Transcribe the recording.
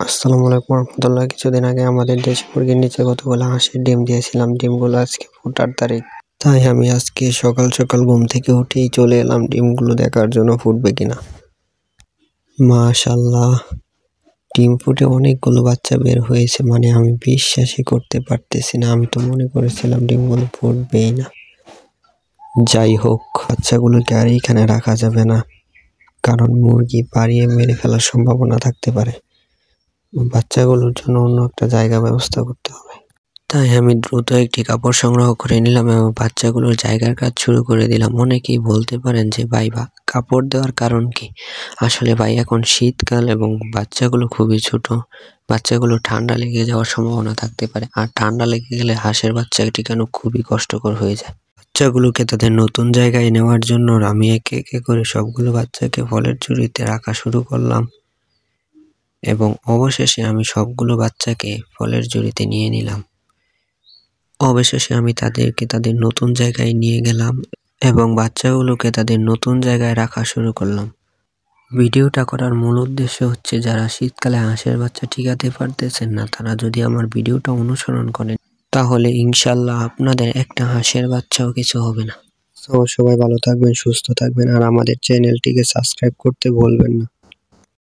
আসসালামু আলাইকুম রহমতুল্লাহ। কিছুদিন আগে আমাদের দেশি মুরগির নিচে কতগুলো হাঁসের ডিম দিয়েছিলাম। ডিমগুলো আজকে ফোটার তারিখ, তাই আমি আজকে সকাল সকাল ঘুম থেকে উঠেই চলে এলাম ডিমগুলো দেখার জন্য ফুটবে কিনা। মাশাআল্লাহ, ডিম ফুটে অনেকগুলো বাচ্চা বের হয়েছে, মানে আমি বিশ্বাসই করতে পারতেছি না। আমি তো মনে করেছিলাম ডিমগুলো ফুটবেই না। যাই হোক, বাচ্চাগুলোকে আর এখানে রাখা যাবে না, কারণ মুরগি পাড়িয়ে মেরে ফেলার সম্ভাবনা থাকতে পারে। বাচ্চাগুলোর জন্য অন্য একটা জায়গা ব্যবস্থা করতে হবে। তাই আমি দ্রুত একটি কাপড় সংগ্রহ করে নিলাম এবং বাচ্চাগুলোর জায়গার কাজ শুরু করে দিলাম। অনেকেই বলতে পারেন যে ভাই কাপড় দেওয়ার কারণ কি? আসলে ভাই এখন শীতকাল এবং বাচ্চাগুলো খুবই ছোট, বাচ্চাগুলো ঠান্ডা লেগে যাওয়ার সম্ভাবনা থাকতে পারে, আর ঠান্ডা লেগে গেলে হাঁসের বাচ্চা টিকানো খুবই কষ্টকর হয়ে যায়। বাচ্চাগুলোকে তাদের নতুন জায়গায় নেওয়ার জন্য আমি একে একে করে সবগুলো বাচ্চাকে ফলের ঝুড়িতে রাখা শুরু করলাম এবং অবশেষে আমি সবগুলো বাচ্চাকে ফলের ঝুড়িতে নিয়ে নিলাম। অবশেষে আমি তাদেরকে তাদের নতুন জায়গায় নিয়ে গেলাম এবং বাচ্চাগুলোকে তাদের নতুন জায়গায় রাখা শুরু করলাম। ভিডিওটা করার মূল উদ্দেশ্য হচ্ছে, যারা শীতকালে হাঁসের বাচ্চা টিকাতে পারতেছেন না, তারা যদি আমার ভিডিওটা অনুসরণ করেন তাহলে ইনশাল্লাহ আপনাদের একটা হাঁসের বাচ্চাও কিছু হবে না। সবাই ভালো থাকবেন, সুস্থ থাকবেন, আর আমাদের চ্যানেলটিকে সাবস্ক্রাইব করতে ভুলবেন না।